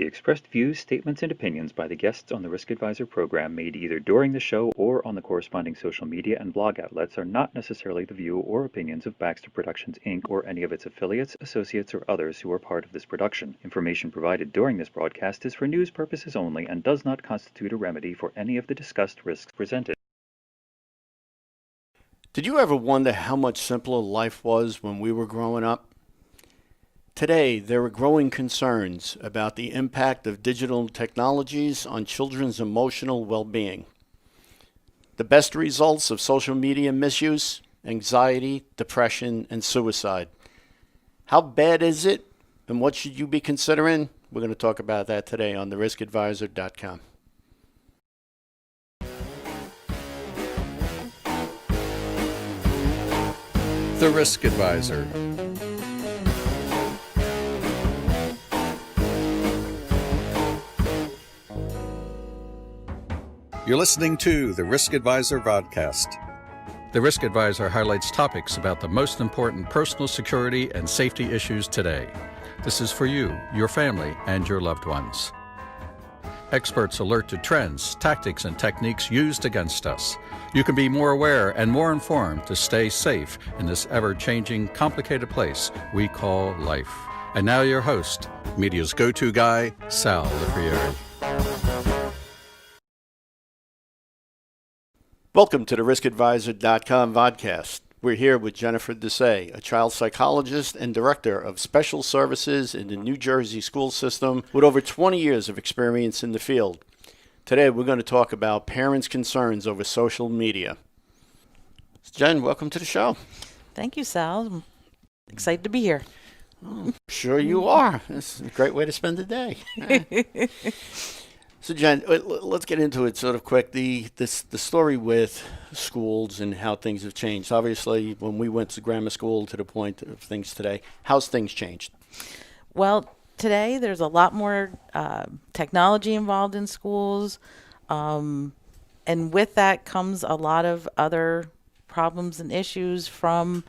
The expressed views, statements, and opinions by the guests on the Risk Advisor program made either during the show or on the corresponding social media and blog outlets are not necessarily the view or opinions of Baxter Productions, Inc. or any of its affiliates, associates, or others who are part of this production. Information provided during this broadcast is for news purposes only and does not constitute a remedy for any of the discussed risks presented. Did you ever wonder how much simpler life was when we were growing up? Today, there are growing concerns about the impact of digital technologies on children's emotional well-being. The best results of social media misuse, anxiety, depression, and suicide. How bad is it, and what should you be considering? We're going to talk about that today on theriskadvisor.com. The Risk Advisor. You're listening to the Risk Advisor Vodcast. The Risk Advisor highlights topics about the most important personal security and safety issues today. This is for you, your family, and your loved ones. Experts alert to trends, tactics, and techniques used against us. You can be more aware and more informed to stay safe in this ever-changing, complicated place we call life. And now your host, media's go-to guy, Sal LaFriere. Welcome to the riskadvisor.com vodcast. We're here with Jennifer Desai, a child psychologist and director of special services in the New Jersey school system with over 20 years of experience in the field. Today, we're going to talk about parents' concerns over social media. Jen, welcome to the show. Thank you, Sal. I'm excited to be here. Oh, sure you are. It's a great way to spend the day. So, Jen, let's get into it sort of quick. The story with schools and how things have changed. Obviously, when we went to grammar school to the point of things today, how's things changed? Well, today there's a lot more technology involved in schools. And with that comes a lot of other problems and issues from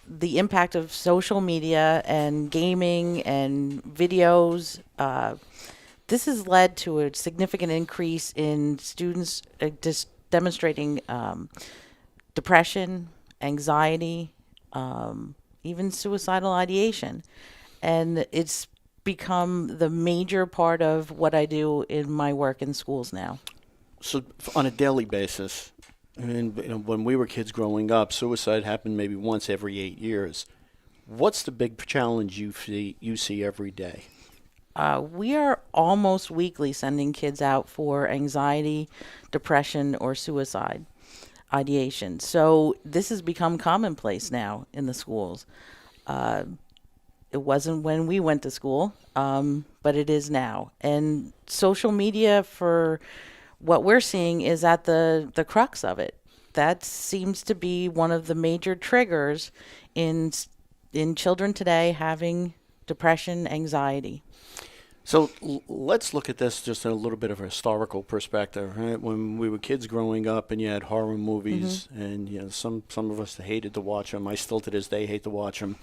the impact of social media and gaming and videos. This has led to a significant increase in students demonstrating depression, anxiety, even suicidal ideation. And it's become the major part of what I do in my work in schools now. So on a daily basis, and when we were kids growing up, suicide happened maybe once every 8 years. What's the big challenge you see every day? We are almost weekly sending kids out for anxiety, depression, or suicide ideation. So this has become commonplace now in the schools. It wasn't when we went to school, but it is now. And social media, for what we're seeing, is at the crux of it. That seems to be one of the major triggers in children today having depression, anxiety. So let's look at this just in a little bit of a historical perspective. Right? When we were kids growing up, and you had horror movies, and some of us hated to watch them. I still to this day hate to watch them.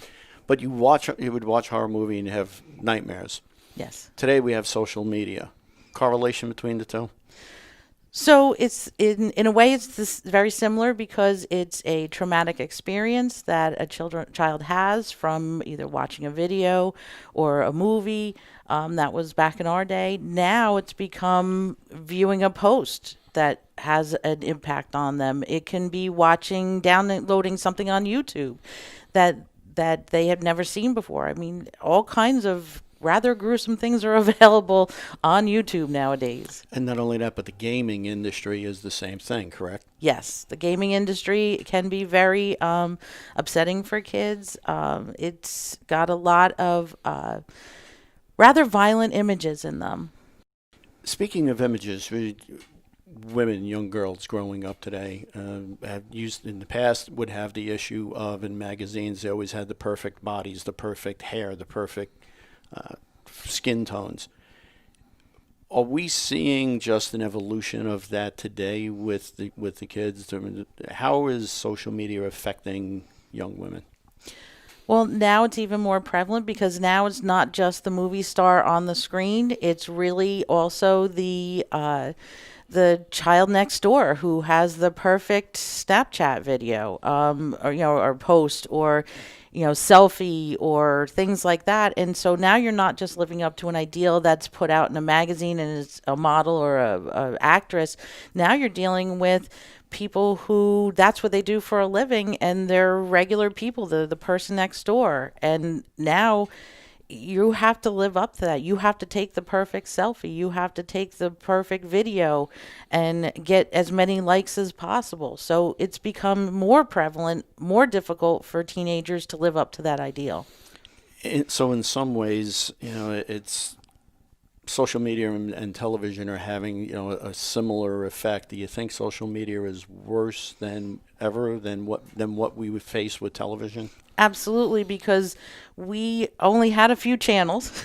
But you would watch a horror movie and have nightmares. Yes. Today we have social media. Correlation between the two? So it's in a way it's very similar because it's a traumatic experience that a child has from either watching a video or a movie. That was back in our day. Now it's become viewing a post that has an impact on them. It can be downloading something on YouTube that they have never seen before. I mean, all kinds of rather gruesome things are available on YouTube nowadays. And not only that, but the gaming industry is the same thing, correct? Yes, the gaming industry can be very upsetting for kids. It's got a lot of rather violent images in them. Speaking of images, women, young girls growing up today have used in the past would have the issue of in magazines they always had the perfect bodies, the perfect hair, the perfect skin tones. Are we seeing just an evolution of that today with the kids? How is social media affecting young women? Well, now it's even more prevalent because now it's not just the movie star on the screen. It's really also the child next door who has the perfect Snapchat video, or or post, or selfie, or things like that. And so now you're not just living up to an ideal that's put out in a magazine and it's a model or a actress. Now you're dealing with people who that's what they do for a living, and they're regular people, the person next door. And now you have to live up to that. You have to take the perfect selfie. You have to take the perfect video and get as many likes as possible. So it's become more prevalent, more difficult for teenagers to live up to that ideal. So in some ways, it's social media and television are having, a similar effect. Do you think social media is worse than ever than what we would face with television? Absolutely, because we only had a few channels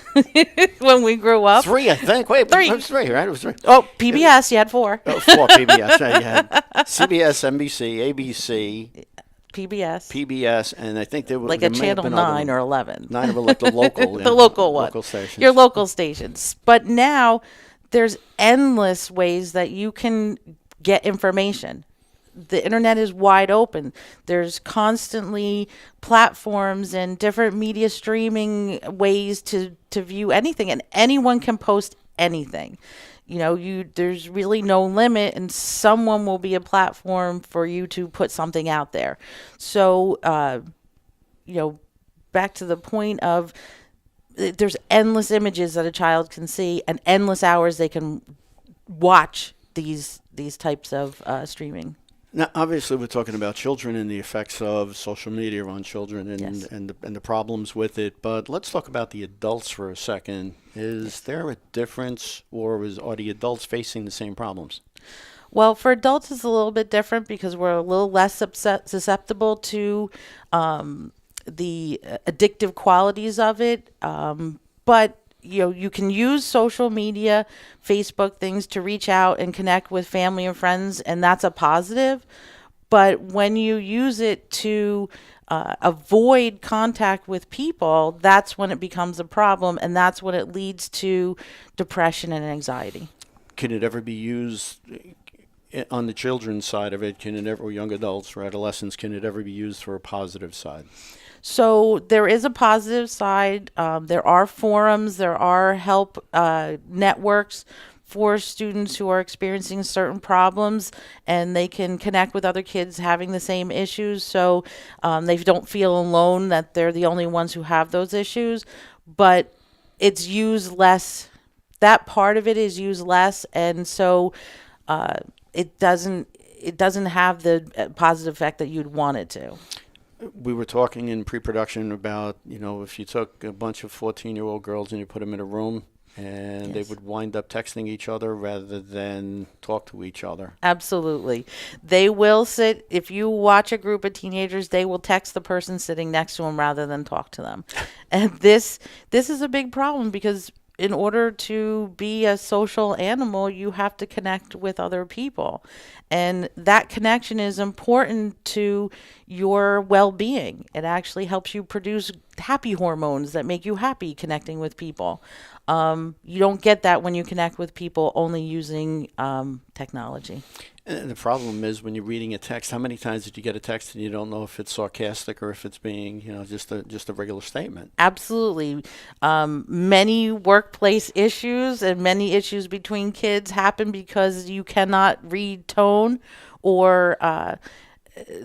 when we grew up. Three, I think. Wait, Three. It was three, right? It was three. Oh, PBS, you had four. Oh, four PBS. You had CBS, NBC, ABC, PBS, and I think there was Like a channel 9 or 11. 9 of them, like the local, The local one. local stations. Your local stations. But now there's endless ways that you can get information. The internet is wide open. There's constantly platforms and different media streaming ways to view anything, and anyone can post anything. There's really no limit, and someone will be a platform for you to put something out there. So, back to the point of there's endless images that a child can see, and endless hours they can watch these types of streaming. Now, obviously, we're talking about children and the effects of social media on children and, Yes. and the problems with it. But let's talk about the adults for a second. Is there a difference, or are the adults facing the same problems? Well, for adults, it's a little bit different because we're a little less susceptible to the addictive qualities of it. But you can use social media, Facebook things, to reach out and connect with family and friends, and that's a positive. But when you use it to avoid contact with people, that's when it becomes a problem, and that's when it leads to depression and anxiety. Can it ever be used on the children's side of it? Can it ever, or young adults or adolescents, can it ever be used for a positive side? So there is a positive side. There are forums, there are help networks for students who are experiencing certain problems, and they can connect with other kids having the same issues. So they don't feel alone, that they're the only ones who have those issues. But it's used less. That part of it is used less, and so it doesn't have the positive effect that you'd want it to. We were talking in pre-production about, if you took a bunch of 14-year-old girls and you put them in a room and they Yes. would wind up texting each other rather than talk to each other. Absolutely. They will sit, if you watch a group of teenagers, they will text the person sitting next to them rather than talk to them. And this is a big problem because in order to be a social animal, you have to connect with other people. And that connection is important to your well-being. It actually helps you produce happy hormones that make you happy connecting with people. You don't get that when you connect with people only using technology. And the problem is when you're reading a text, how many times did you get a text and you don't know if it's sarcastic or if it's being, just a regular statement? Absolutely. Many workplace issues and many issues between kids happen because you cannot read tone or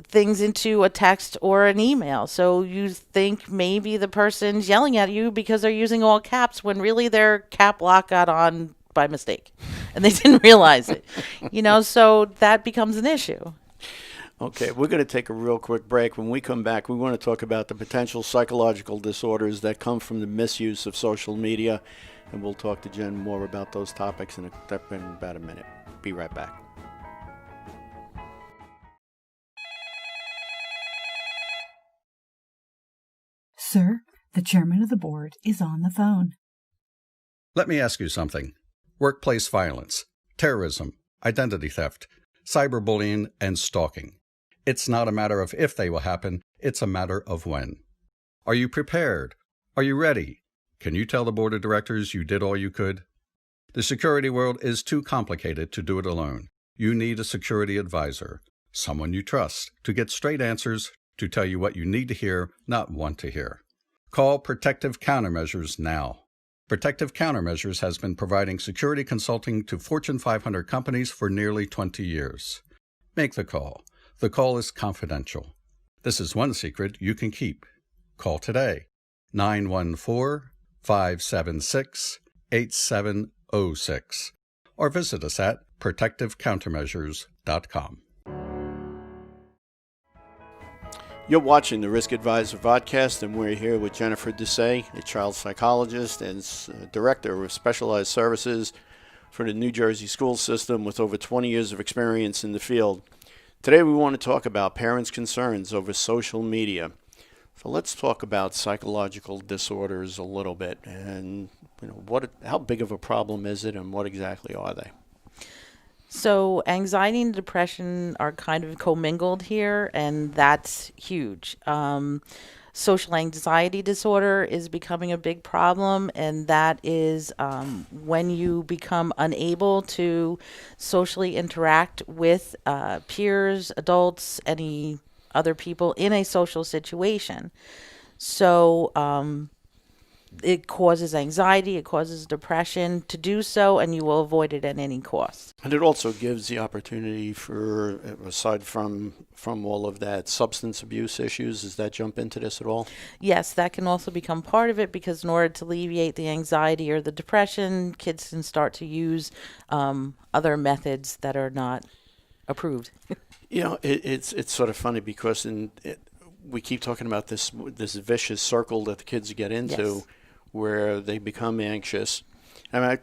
things into a text or an email. So you think maybe the person's yelling at you because they're using all caps when really their cap lock got on by mistake and they didn't realize it. So that becomes an issue. Okay, we're going to take a real quick break. When we come back, we want to talk about the potential psychological disorders that come from the misuse of social media, and we'll talk to Jen more about those topics in about a minute. Be right back. Sir, the chairman of the board is on the phone. Let me ask you something. Workplace violence, terrorism, identity theft, cyberbullying, and stalking. It's not a matter of if they will happen, it's a matter of when. Are you prepared? Are you ready? Can you tell the board of directors you did all you could? The security world is too complicated to do it alone. You need a security advisor, someone you trust, to get straight answers, to tell you what you need to hear, not want to hear. Call Protective Countermeasures now. Protective Countermeasures has been providing security consulting to Fortune 500 companies for nearly 20 years. Make the call. The call is confidential. This is one secret you can keep. Call today, 914-576-8706, or visit us at protectivecountermeasures.com. You're watching the Risk Advisor podcast, and we're here with Jennifer Desai, a child psychologist and director of specialized services for the New Jersey school system with over 20 years of experience in the field. Today we want to talk about parents' concerns over social media. So let's talk about psychological disorders a little bit, and how big of a problem is it, and what exactly are they? So anxiety and depression are kind of commingled here, and that's huge. Social anxiety disorder is becoming a big problem, and that is when you become unable to socially interact with peers, adults, any other people in a social situation. So it causes anxiety, it causes depression to do so, and you will avoid it at any cost. And it also gives the opportunity for, aside from all of that, substance abuse issues. Does that jump into this at all? Yes, that can also become part of it, because in order to alleviate the anxiety or the depression, kids can start to use other methods that are not approved. It's sort of funny because we keep talking about this vicious circle that the kids get into. Yes. Where they become anxious. I mean,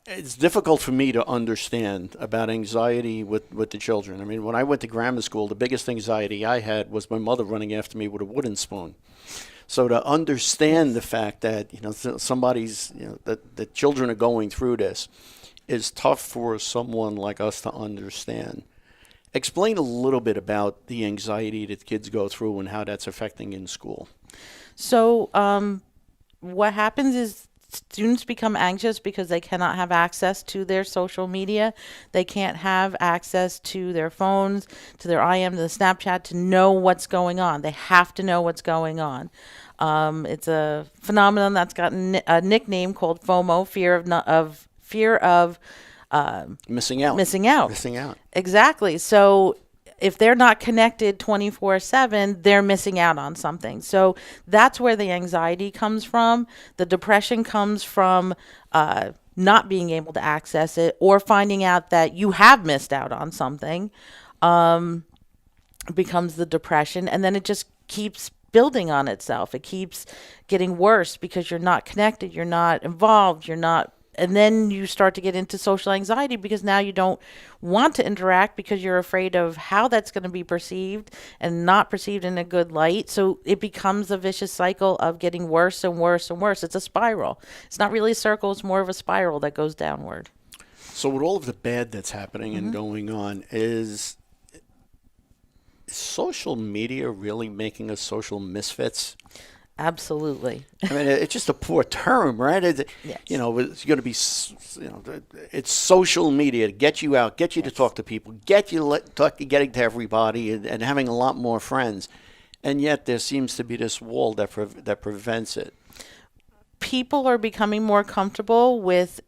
it's difficult for me to understand about anxiety with the children. I mean, when I went to grammar school, the biggest anxiety I had was my mother running after me with a wooden spoon. So to understand the fact that that children are going through this is tough for someone like us to understand. Explain a little bit about the anxiety that kids go through and how that's affecting in school. So what happens is students become anxious because they cannot have access to their social media. They can't have access to their phones, to their IM, to the Snapchat, to know what's going on. They have to know what's going on. It's a phenomenon that's gotten a nickname called FOMO, fear of missing out. Missing out. Exactly. So if they're not connected 24/7, they're missing out on something. So that's where the anxiety comes from. The depression comes from not being able to access it, or finding out that you have missed out on something, becomes the depression. And then it just keeps building on itself. It keeps getting worse because you're not connected, you're not involved, and then you start to get into social anxiety because now you don't want to interact because you're afraid of how that's going to be perceived and not perceived in a good light. So it becomes a vicious cycle of getting worse and worse and worse. It's a spiral. It's not really a circle. It's more of a spiral that goes downward. So with all of the bad that's happening and going on, is social media really making us social misfits? Absolutely. I mean, it's just a poor term, right? Yes. It's going to be, it's social media to get you out, get you to talk to people, getting to everybody, and having a lot more friends. And yet there seems to be this wall that prevents it. People are becoming more comfortable with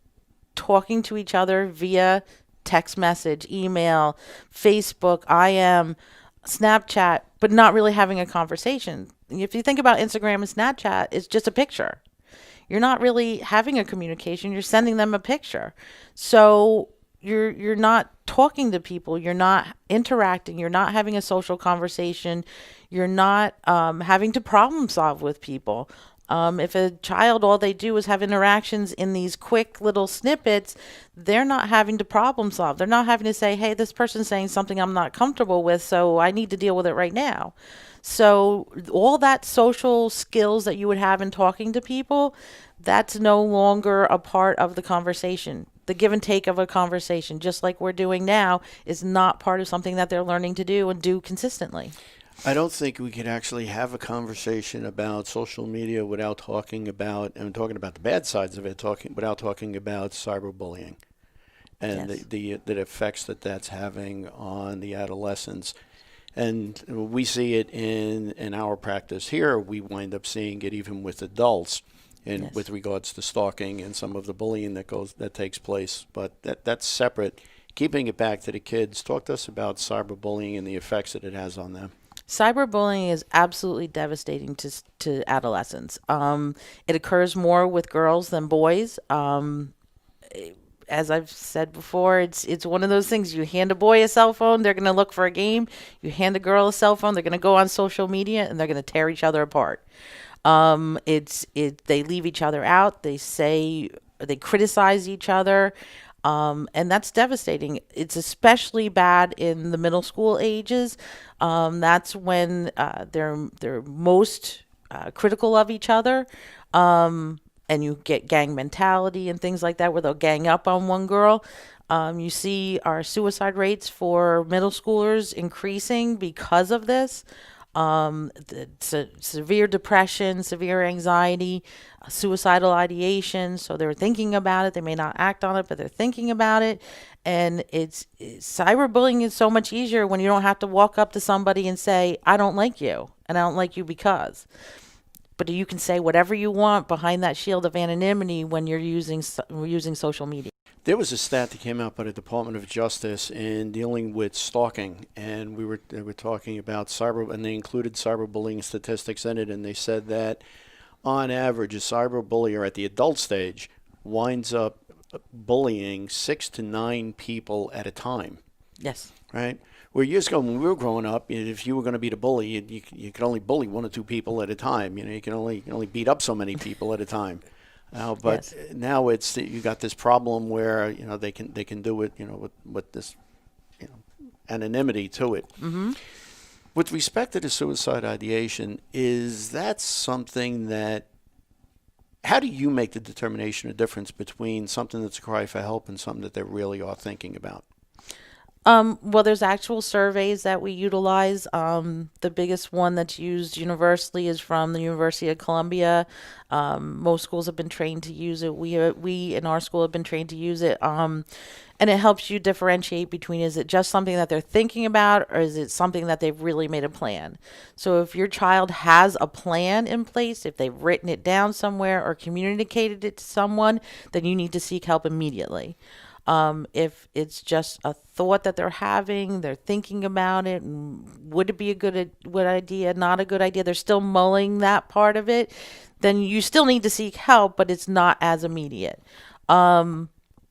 talking to each other via text message, email, Facebook, IM, Snapchat, but not really having a conversation. If you think about Instagram and Snapchat, it's just a picture. You're not really having a communication. You're sending them a picture. So you're not talking to people. You're not interacting. You're not having a social conversation. You're not having to problem solve with people. If a child, all they do is have interactions in these quick little snippets, they're not having to problem solve. They're not having to say, hey, this person's saying something I'm not comfortable with, so I need to deal with it right now. So all that social skills that you would have in talking to people, that's no longer a part of the conversation. The give and take of a conversation, just like we're doing now, is not part of something that they're learning to do and do consistently. I don't think we could actually have a conversation about social media without talking about, and talking about the bad sides of it, without talking about cyberbullying and Yes. the effects that that's having on the adolescents. And we see it in our practice here. We wind up seeing it even with adults, in Yes. with regards to stalking and some of the bullying that takes place. But that's separate. Keeping it back to the kids, talk to us about cyberbullying and the effects that it has on them. Cyberbullying is absolutely devastating to adolescents. It occurs more with girls than boys. As I've said before, it's one of those things. You hand a boy a cell phone, they're going to look for a game. You hand a girl a cell phone, they're going to go on social media and they're going to tear each other apart. They leave each other out. They criticize each other. And that's devastating. It's especially bad in the middle school ages. That's when they're most critical of each other. And you get gang mentality and things like that, where they'll gang up on one girl. You see our suicide rates for middle schoolers increasing because of this. Severe depression, severe anxiety, suicidal ideation. So they're thinking about it. They may not act on it, but they're thinking about it. And cyberbullying is so much easier when you don't have to walk up to somebody and say, I don't like you, and I don't like you because. But you can say whatever you want behind that shield of anonymity when you're using social media. There was a stat that came out by the Department of Justice in dealing with stalking, and they were talking about cyber, and they included cyberbullying statistics in it, and they said that on average, a cyberbullier at the adult stage winds up bullying 6 to 9 people at a time. Yes. Right? Where years ago when we were growing up, if you were going to be the bully, you could only bully 1 or 2 people at a time. You can only beat up so many people at a time. But Yes. now you got this problem where they can do it with this anonymity to it. Mm-hmm. With respect to the suicide ideation, is that something that? How do you make the determination or difference between something that's a cry for help and something that they really are thinking about? Well, there's actual surveys that we utilize. The biggest one that's used universally is from the University of Columbia. Most schools have been trained to use it. We in our school have been trained to use it. And it helps you differentiate between, is it just something that they're thinking about, or is it something that they've really made a plan? So if your child has a plan in place, if they've written it down somewhere or communicated it to someone, then you need to seek help immediately. If it's just a thought that they're having, they're thinking about it, and would it be a good idea, not a good idea, they're still mulling that part of it, then you still need to seek help, but it's not as immediate.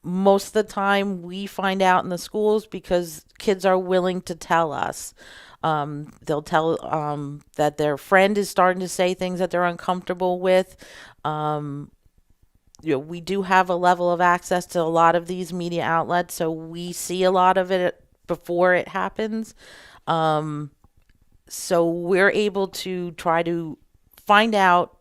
Most of the time we find out in the schools because kids are willing to tell us. They'll tell that their friend is starting to say things that they're uncomfortable with. We do have a level of access to a lot of these media outlets, so we see a lot of it before it happens. So we're able to try to find out,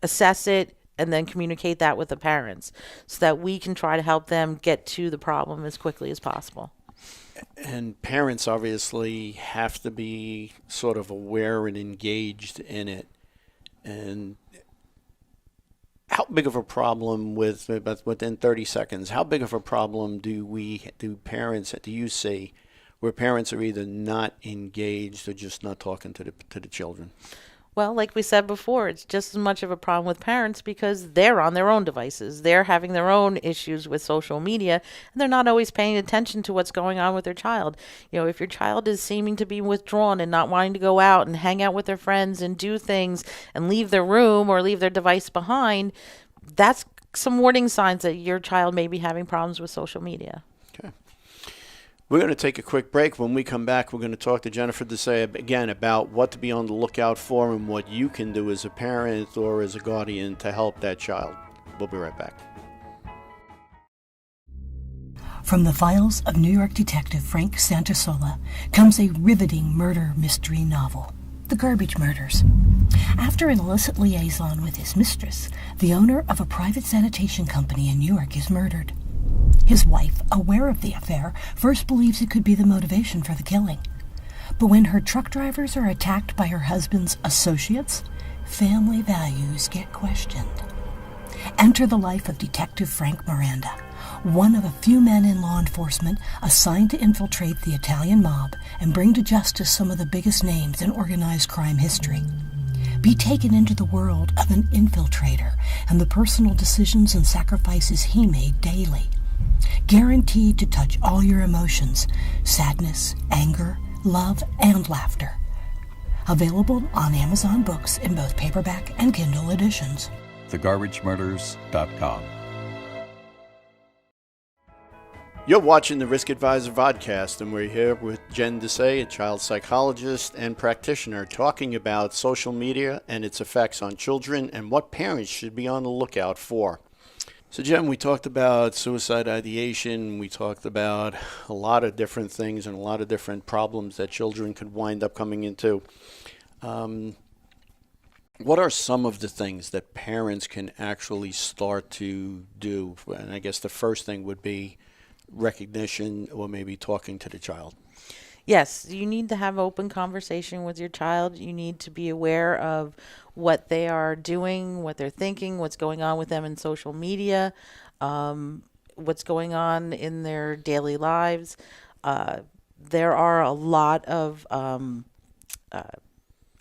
assess it, and then communicate that with the parents so that we can try to help them get to the problem as quickly as possible. And parents obviously have to be sort of aware and engaged in it. And how big of a problem within 30 seconds, how big of a problem do you see where parents are either not engaged or just not talking to the children? Well, like we said before, it's just as much of a problem with parents because they're on their own devices. They're having their own issues with social media, and they're not always paying attention to what's going on with their child. If your child is seeming to be withdrawn and not wanting to go out and hang out with their friends and do things and leave their room or leave their device behind, that's some warning signs that your child may be having problems with social media. Okay. We're going to take a quick break. When we come back, we're going to talk to Jennifer Desai again about what to be on the lookout for and what you can do as a parent or as a guardian to help that child. We'll be right back. From the files of New York detective Frank Santasola comes a riveting murder mystery novel, The Garbage Murders. After an illicit liaison with his mistress, the owner of a private sanitation company in New York is murdered. His wife, aware of the affair, first believes it could be the motivation for the killing. But when her truck drivers are attacked by her husband's associates, family values get questioned. Enter the life of Detective Frank Miranda, one of a few men in law enforcement assigned to infiltrate the Italian mob and bring to justice some of the biggest names in organized crime history. Be taken into the world of an infiltrator and the personal decisions and sacrifices he made daily. Guaranteed to touch all your emotions: sadness, anger, love, and laughter. Available on Amazon Books in both paperback and Kindle editions. TheGarbageMurders.com. You're watching the Risk Advisor Vodcast, and we're here with Jen Desai, a child psychologist and practitioner, talking about social media and its effects on children and what parents should be on the lookout for. So, Jen, we talked about suicide ideation. We talked about a lot of different things and a lot of different problems that children could wind up coming into. What are some of the things that parents can actually start to do? And I guess the first thing would be recognition or maybe talking to the child. Yes, you need to have open conversation with your child. You need to be aware of what they are doing, what they're thinking, what's going on with them in social media, what's going on in their daily lives. There are a lot of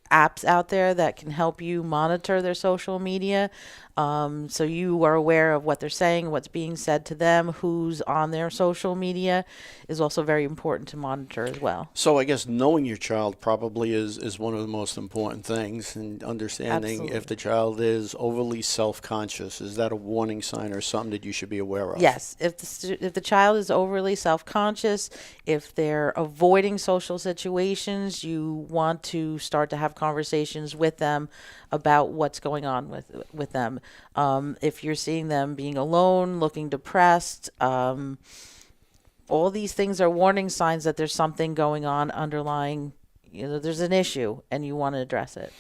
apps out there that can help you monitor their social media. So you are aware of what they're saying, what's being said to them, who's on their social media is also very important to monitor as well. So I guess knowing your child probably is one of the most important things, and understanding Absolutely. if the child is overly self-conscious. Is that a warning sign or something that you should be aware of? Yes, if the child is overly self-conscious, if they're avoiding social situations, you want to start to have conversations with them about what's going on with them. If you're seeing them being alone, looking depressed, all these things are warning signs that there's something going on underlying, there's an issue and you want to address it.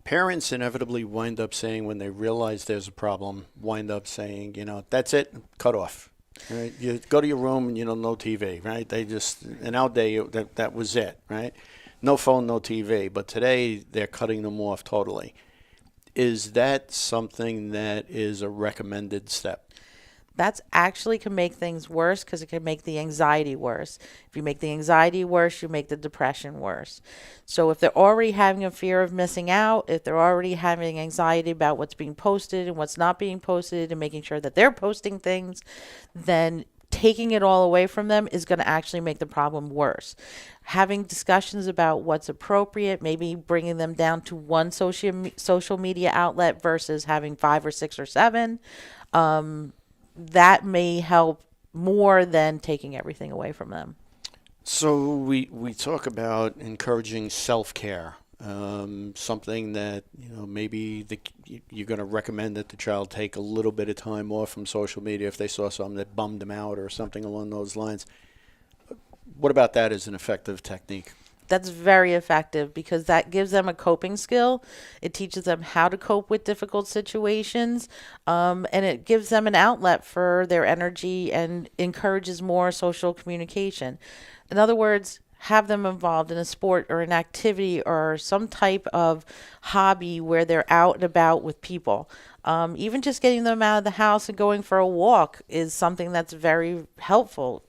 Parents inevitably wind up saying, when they realize there's a problem, that's it, cut off. Right? You go to your room and, no TV, right? In our day, that was it, right? No phone, no TV. But today, they're cutting them off totally. Is that something that is a recommended step? That's actually can make things worse because it can make the anxiety worse. If you make the anxiety worse, you make the depression worse. So if they're already having a fear of missing out, if they're already having anxiety about what's being posted and what's not being posted and making sure that they're posting things, then taking it all away from them is going to actually make the problem worse. Having discussions about what's appropriate, maybe bringing them down to one social media outlet versus having 5 or 6 or 7, that may help more than taking everything away from them. So we talk about encouraging self-care, something that maybe you're going to recommend that the child take a little bit of time off from social media if they saw something that bummed them out or something along those lines. What about that as an effective technique? That's very effective because that gives them a coping skill. It teaches them how to cope with difficult situations, and it gives them an outlet for their energy and encourages more social communication. In other words, have them involved in a sport or an activity or some type of hobby where they're out and about with people. Even just getting them out of the house and going for a walk is something that's very helpful.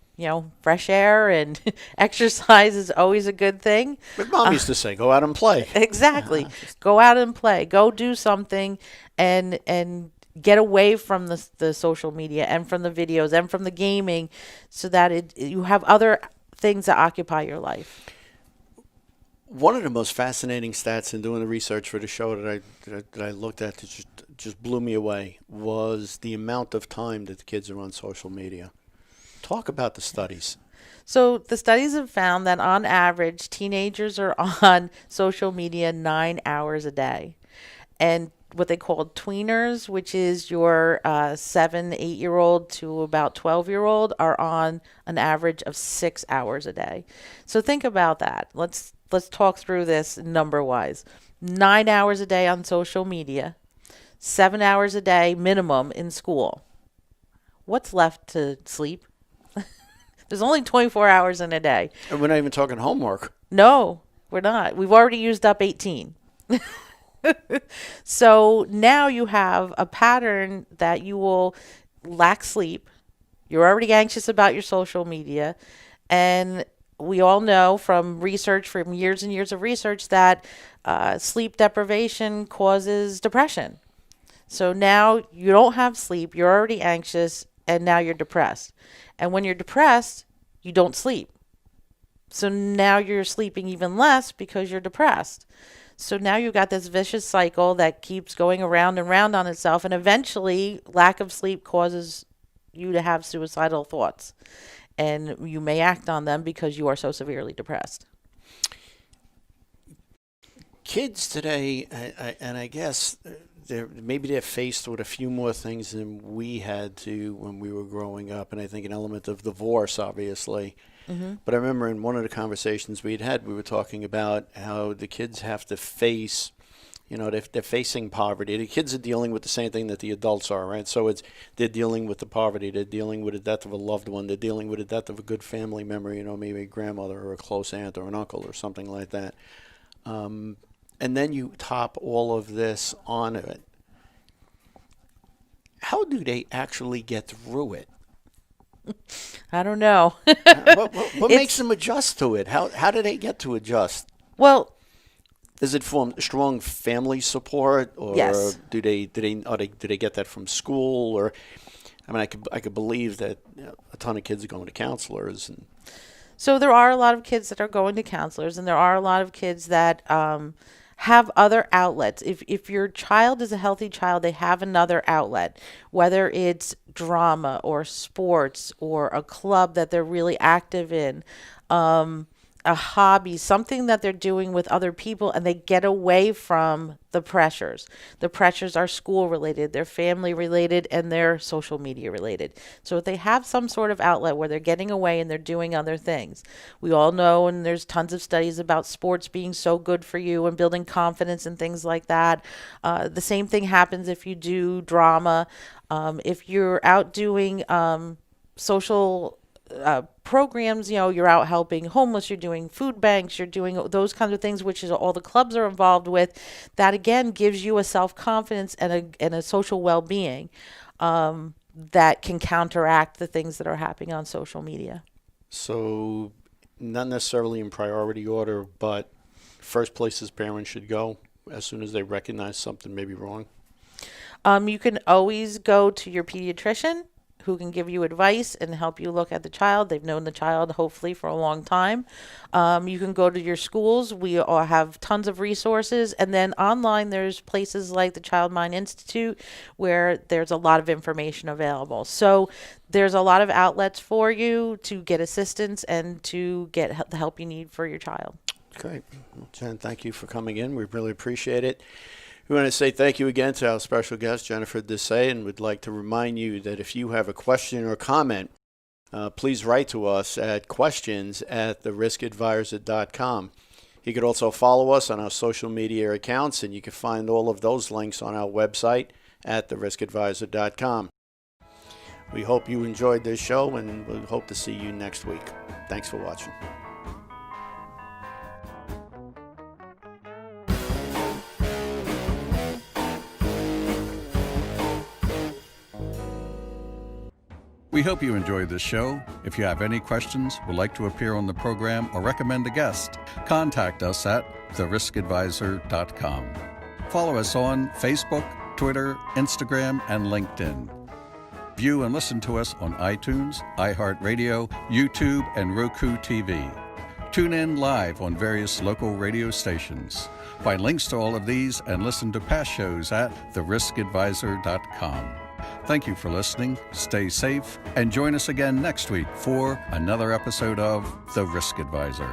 Fresh air and exercise is always a good thing. But Mom used to say, go out and play. Exactly. Go out and play. Go do something and get away from the social media and from the videos and from the gaming so that you have other things that occupy your life. One of the most fascinating stats in doing the research for the show that I looked at that just blew me away was the amount of time that the kids are on social media. Talk about the studies. So the studies have found that on average, teenagers are on social media 9 hours a day. And what they call tweeners, which is your 7-8-year-old to about 12-year-old, are on an average of 6 hours a day. So think about that. Let's talk through this number-wise. 9 hours a day on social media, 7 hours a day minimum in school. What's left to sleep? There's only 24 hours in a day. And we're not even talking homework. No, we're not. We've already used up 18. So now you have a pattern that you will lack sleep. You're already anxious about your social media. And we all know from research, from years and years of research, that sleep deprivation causes depression. So now you don't have sleep, you're already anxious, and now you're depressed. And when you're depressed, you don't sleep. So now you're sleeping even less because you're depressed. So now you've got this vicious cycle that keeps going around and round on itself. And eventually, lack of sleep causes you to have suicidal thoughts. And you may act on them because you are so severely depressed. Kids today, and I guess maybe they're faced with a few more things than we had to when we were growing up. And I think an element of divorce, obviously. Mm-hmm. But I remember in one of the conversations we'd had, we were talking about how the kids have to face, they're facing poverty. The kids are dealing with the same thing that the adults are, right? So they're dealing with the poverty. They're dealing with the death of a loved one. They're dealing with the death of a good family member, maybe a grandmother or a close aunt or an uncle or something like that. And then you top all of this on it. How do they actually get through it? I don't know. What makes them adjust to it? How do they get to adjust? Well, is it from strong family support, or yes. do they get that from school? Or I could believe that a ton of kids are going to counselors. So there are a lot of kids that are going to counselors, and there are a lot of kids that have other outlets. If your child is a healthy child, they have another outlet, whether it's drama or sports or a club that they're really active in, a hobby, something that they're doing with other people, and they get away from the pressures. The pressures are school related, they're family related, and they're social media related. So if they have some sort of outlet where they're getting away and they're doing other things. We all know, and there's tons of studies about sports being so good for you and building confidence and things like that. The same thing happens if you do drama. If you're out doing social programs, you're out helping homeless, you're doing food banks, you're doing those kinds of things, which is all the clubs are involved with. That again gives you a self-confidence and a social well-being that can counteract the things that are happening on social media. So not necessarily in priority order, but first places parents should go as soon as they recognize something may be wrong. You can always go to your pediatrician, who can give you advice and help you look at the child. They've known the child hopefully for a long time. You can go to your schools. We all have tons of resources. And then online, there's places like the Child Mind Institute where there's a lot of information available. So there's a lot of outlets for you to get assistance and to get the help you need for your child. Great. Well, Jen, thank you for coming in. We really appreciate it. We want to say thank you again to our special guest, Jennifer Desai, and would like to remind you that if you have a question or comment, please write to us at questions@theriskadvisor.com. You could also follow us on our social media accounts, and you can find all of those links on our website at theriskadvisor.com. We hope you enjoyed this show, and we hope to see you next week. Thanks for watching. We hope you enjoyed this show. If you have any questions, would like to appear on the program, or recommend a guest, contact us at theriskadvisor.com. Follow us on Facebook, Twitter, Instagram, and LinkedIn. View and listen to us on iTunes, iHeartRadio, YouTube, and Roku TV. Tune in live on various local radio stations. Find links to all of these and listen to past shows at theriskadvisor.com. Thank you for listening. Stay safe and join us again next week for another episode of The Risk Advisor.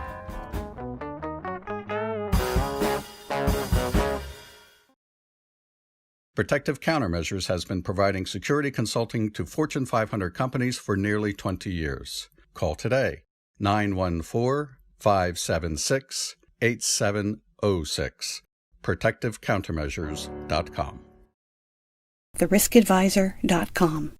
Protective Countermeasures has been providing security consulting to Fortune 500 companies for nearly 20 years. Call today, 914-576-8706, protectivecountermeasures.com. theriskadvisor.com.